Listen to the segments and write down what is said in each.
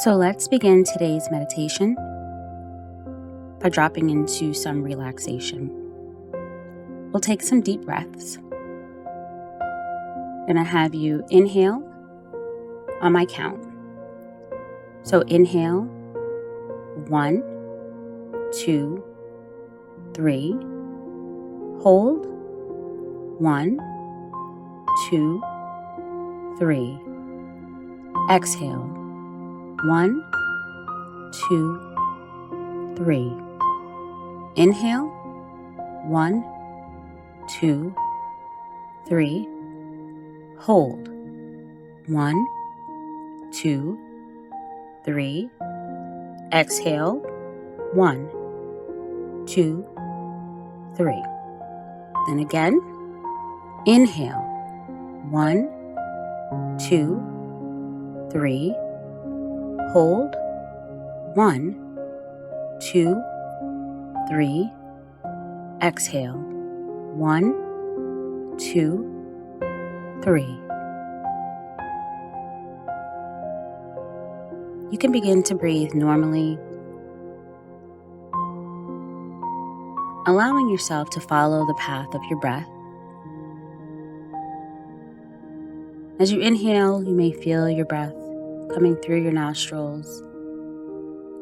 So let's begin today's meditation by dropping into some relaxation. We'll take some deep breaths. I'm going to have you inhale on my count. So inhale, 1, 2, 3. Hold, 1, 2, 3. Exhale, 1, 2, 3. Inhale, 1, 2, 3. Hold, 1, 2, 3. Exhale, 1, 2, 3. Then again, inhale, 1, 2, 3. Hold, 1, 2, 3. Exhale, 1, 2, 3. You can begin to breathe normally, allowing yourself to follow the path of your breath. As you inhale, you may feel your breath coming through your nostrils,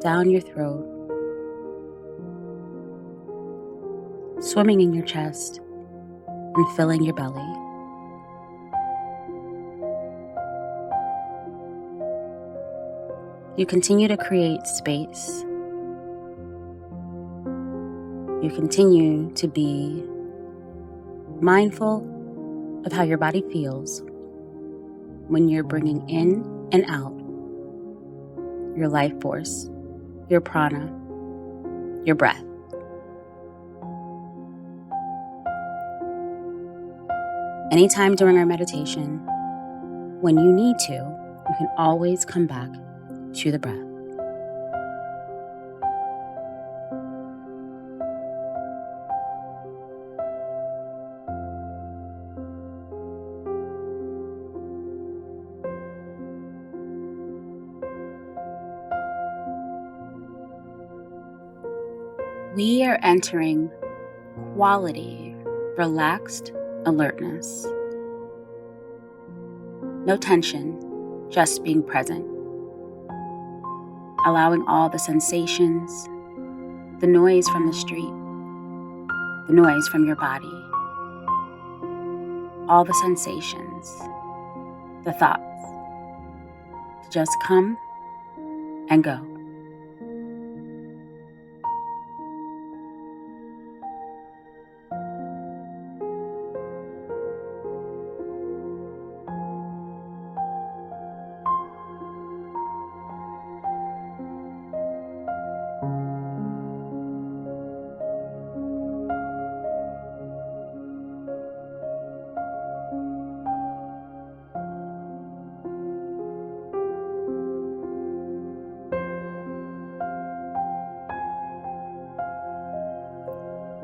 down your throat, swimming in your chest, and filling your belly. You continue to create space. You continue to be mindful of how your body feels when you're bringing in and out your life force, your prana, your breath. Anytime during our meditation, when you need to, you can always come back to the breath. We are entering quality, relaxed alertness. No tension, just being present. Allowing all the sensations, the noise from the street, the noise from your body, all the sensations, the thoughts, to just come and go.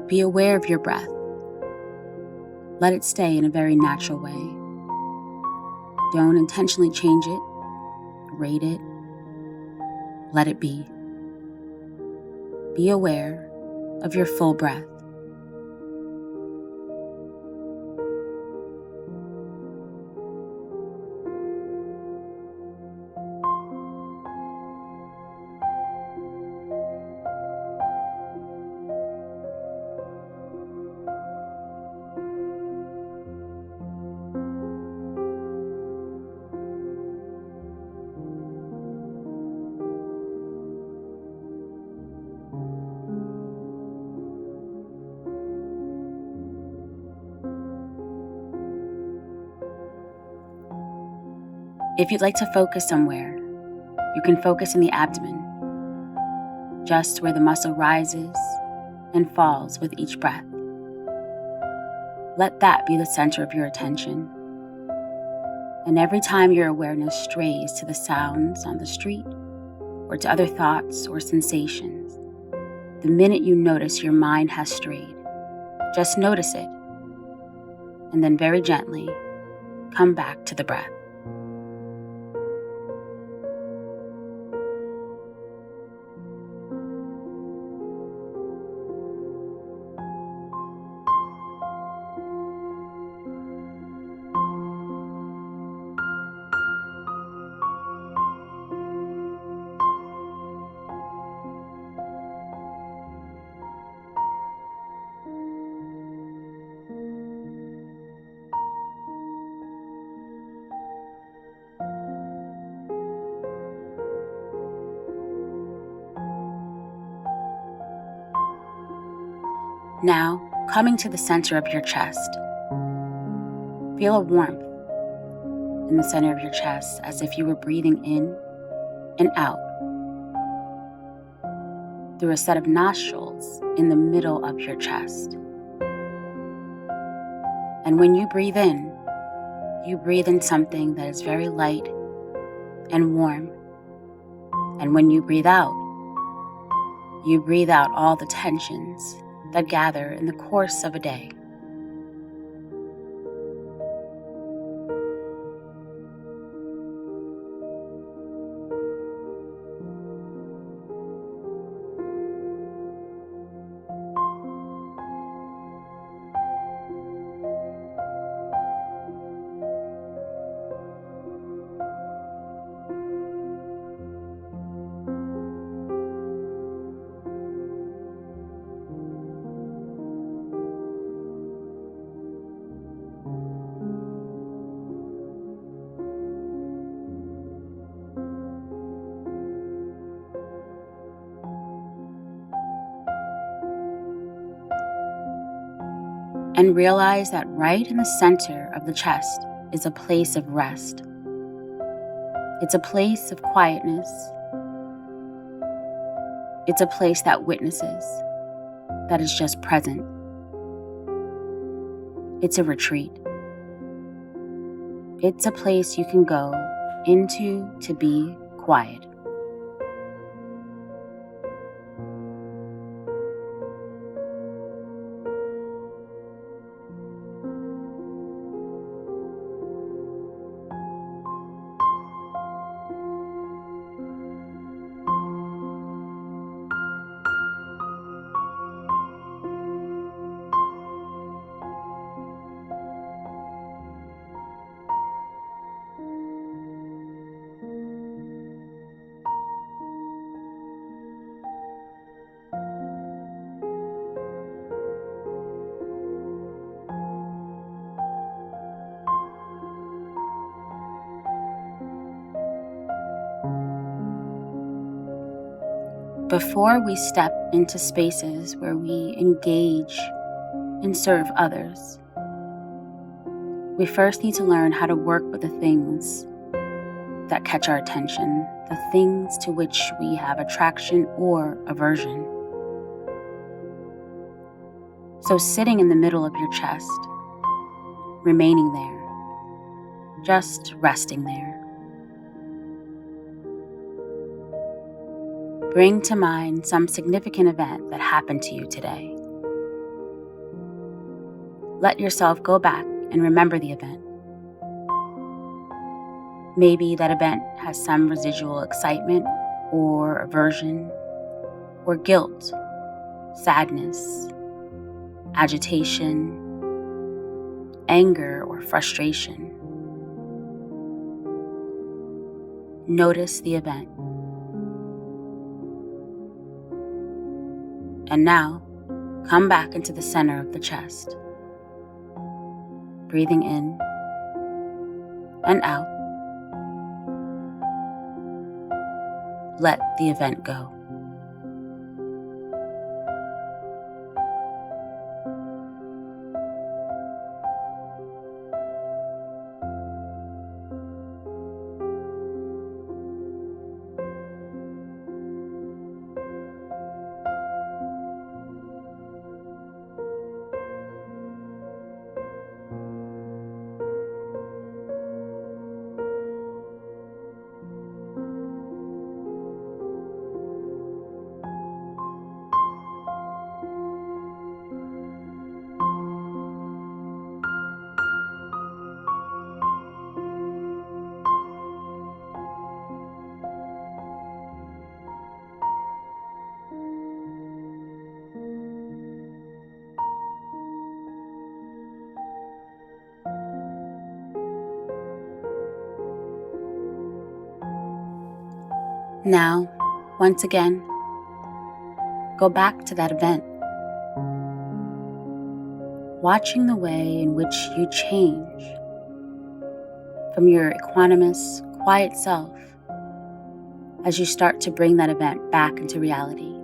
Be aware of your breath. Let it stay in a very natural way. Don't intentionally change it, rate it. Let it be. Be aware of your full breath. If you'd like to focus somewhere, you can focus in the abdomen, just where the muscle rises and falls with each breath. Let that be the center of your attention. And every time your awareness strays to the sounds on the street or to other thoughts or sensations, the minute you notice your mind has strayed, just notice it, and then very gently come back to the breath. Now, coming to the center of your chest, feel a warmth in the center of your chest as if you were breathing in and out through a set of nostrils in the middle of your chest. And when you breathe in something that is very light and warm. And when you breathe out all the tensions that gather in the course of a day. And realize that right in the center of the chest is a place of rest. It's a place of quietness. It's a place that witnesses, that is just present. It's a retreat. It's a place you can go into to be quiet. Before we step into spaces where we engage and serve others, we first need to learn how to work with the things that catch our attention, the things to which we have attraction or aversion. So sitting in the middle of your chest, remaining there, just resting there. Bring to mind some significant event that happened to you today. Let yourself go back and remember the event. Maybe that event has some residual excitement or aversion or guilt, sadness, agitation, anger, or frustration. Notice the event. And now, come back into the center of the chest. Breathing in and out. Let the event go. Now, once again, go back to that event, watching the way in which you change from your equanimous, quiet self as you start to bring that event back into reality.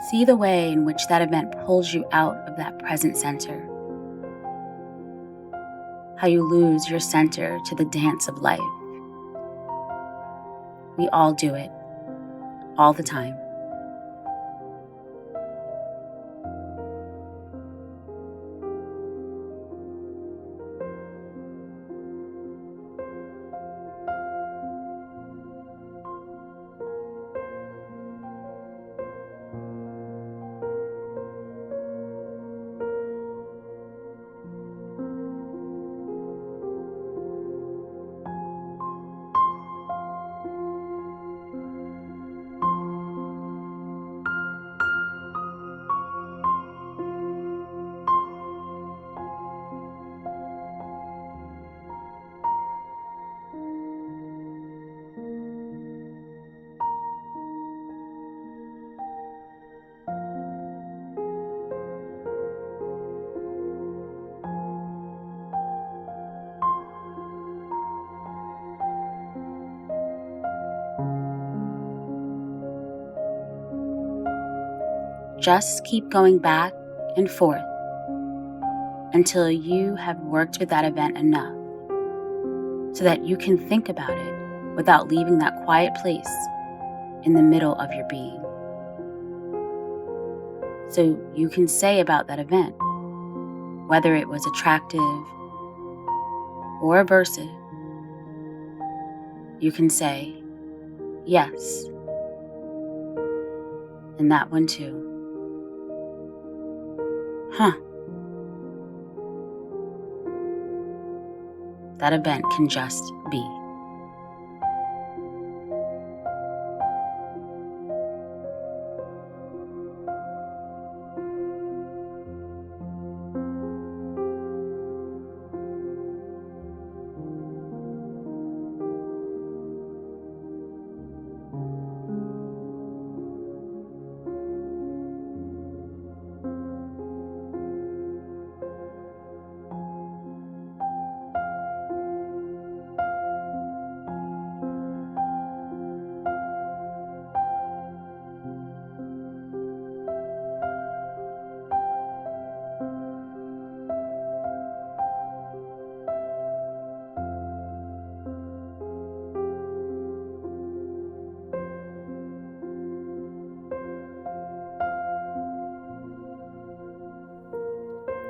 See the way in which that event pulls you out of that present center. How you lose your center to the dance of life. We all do it, all the time. Just keep going back and forth until you have worked with that event enough so that you can think about it without leaving that quiet place in the middle of your being. So you can say about that event, whether it was attractive or aversive, you can say, yes, and that one too. That event can just be.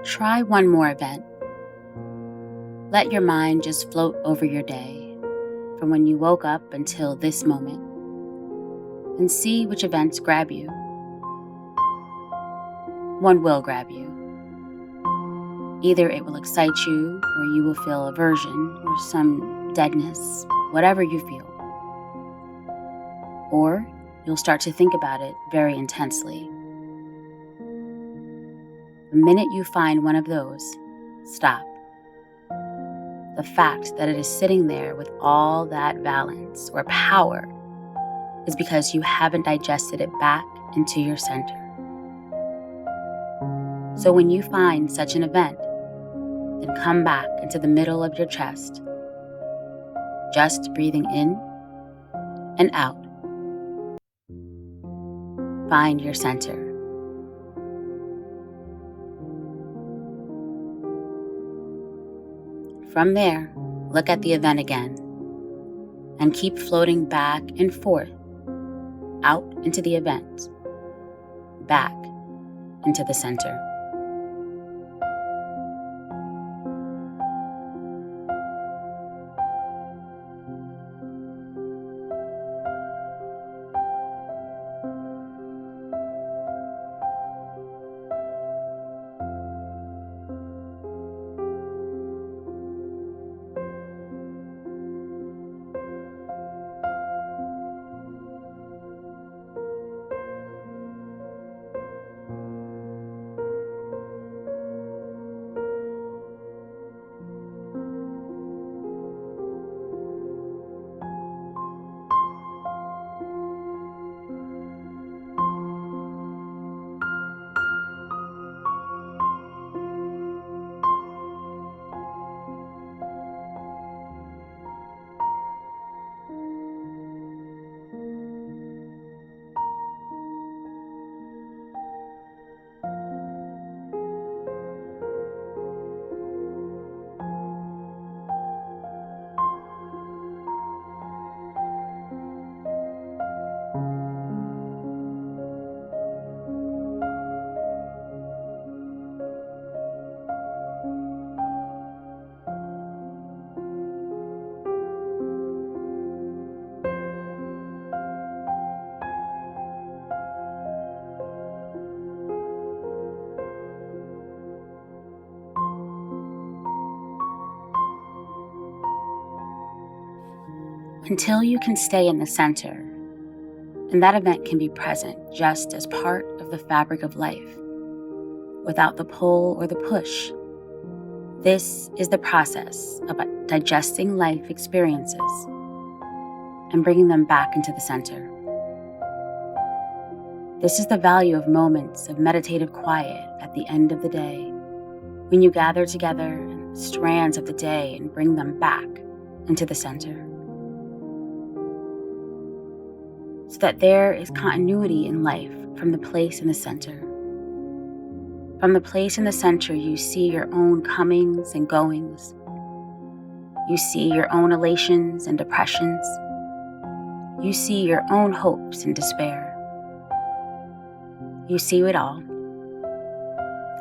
Try one more event. Let your mind just float over your day from when you woke up until this moment and see which events grab you. One will grab you. Either it will excite you or you will feel aversion or some deadness, whatever you feel. Or you'll start to think about it very intensely. The minute you find one of those, stop. The fact that it is sitting there with all that valence or power is because you haven't digested it back into your center. So when you find such an event, then come back into the middle of your chest, just breathing in and out. Find your center. From there, look at the event again and keep floating back and forth, out into the event, back into the center. until you can stay in the center, and that event can be present just as part of the fabric of life, without the pull or the push. This is the process of digesting life experiences and bringing them back into the center. This is the value of moments of meditative quiet at the end of the day, when you gather together strands of the day and bring them back into the center, so that there is continuity in life from the place in the center. From the place in the center, you see your own comings and goings. You see your own elations and depressions. You see your own hopes and despair. You see it all,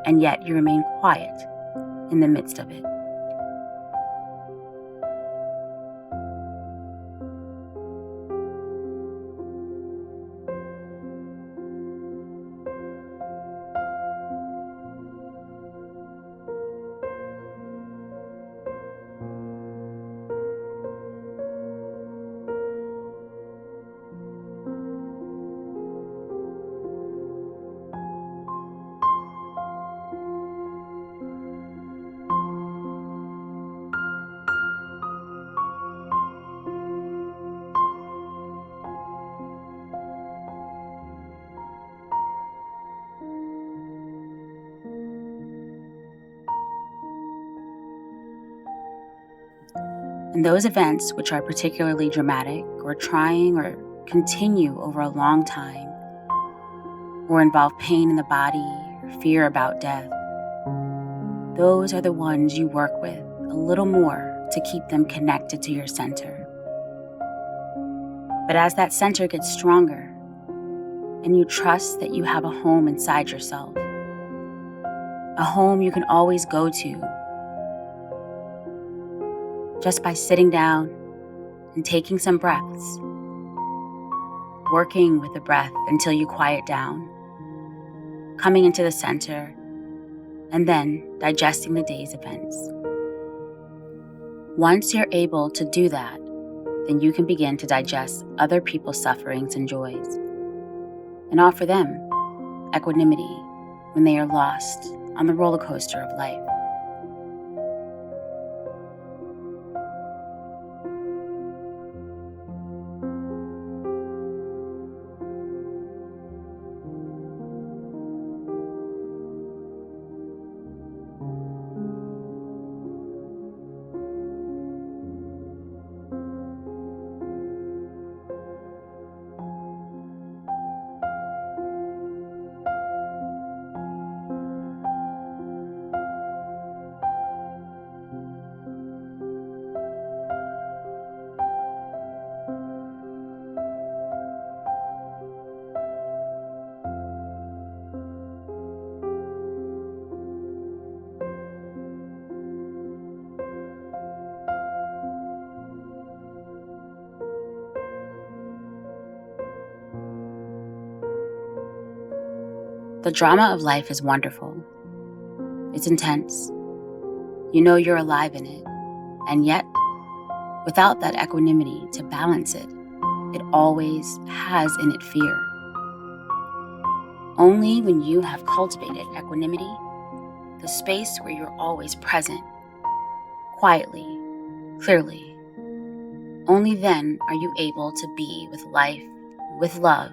and yet you remain quiet in the midst of it. And those events which are particularly dramatic or trying or continue over a long time, or involve pain in the body or fear about death, those are the ones you work with a little more to keep them connected to your center. But as that center gets stronger, and you trust that you have a home inside yourself, a home you can always go to, just by sitting down and taking some breaths, working with the breath until you quiet down, coming into the center, and then digesting the day's events. Once you're able to do that, then you can begin to digest other people's sufferings and joys, and offer them equanimity when they are lost on the roller coaster of life. The drama of life is wonderful. It's intense. You know you're alive in it, and yet, without that equanimity to balance it, it always has in it fear. Only when you have cultivated equanimity, the space where you're always present, quietly, clearly, only then are you able to be with life, with love,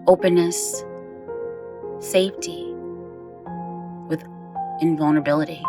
openness, safety, with invulnerability.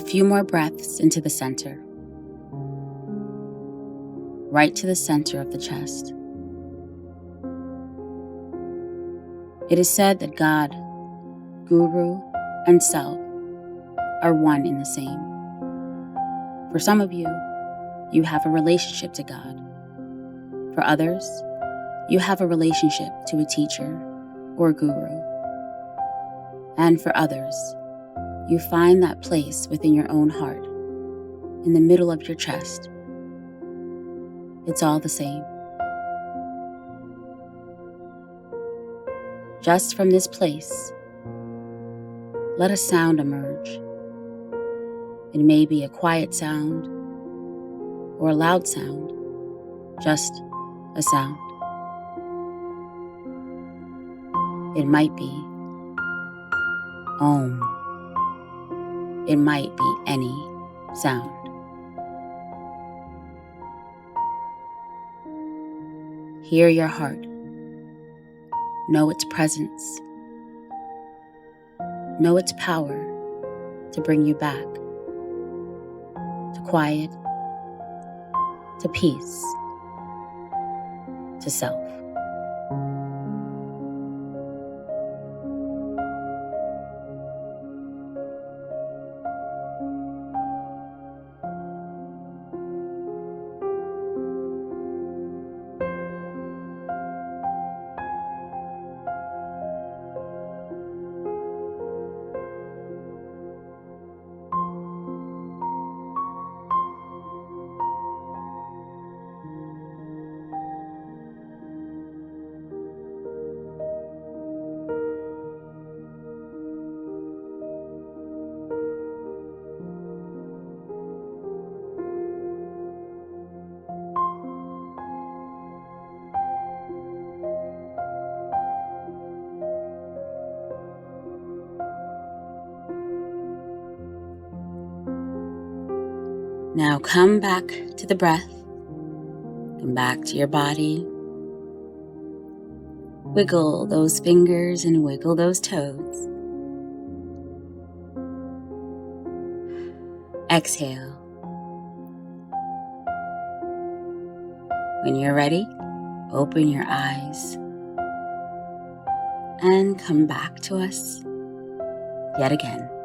few more breaths into the center, right to the center of the chest. It is said that God, Guru, and Self are one in the same. For some of you, you have a relationship to God. For others, you have a relationship to a teacher or guru. And for others, you find that place within your own heart, in the middle of your chest. It's all the same. Just from this place, let a sound emerge. It may be a quiet sound or a loud sound, just a sound. It might be Om. It might be any sound. Hear your heart. Know its presence. Know its power to bring you back to quiet, to peace, to self. Now come back to the breath. Come back to your body. Wiggle those fingers and wiggle those toes. Exhale. When you're ready, open your eyes and come back to us yet again.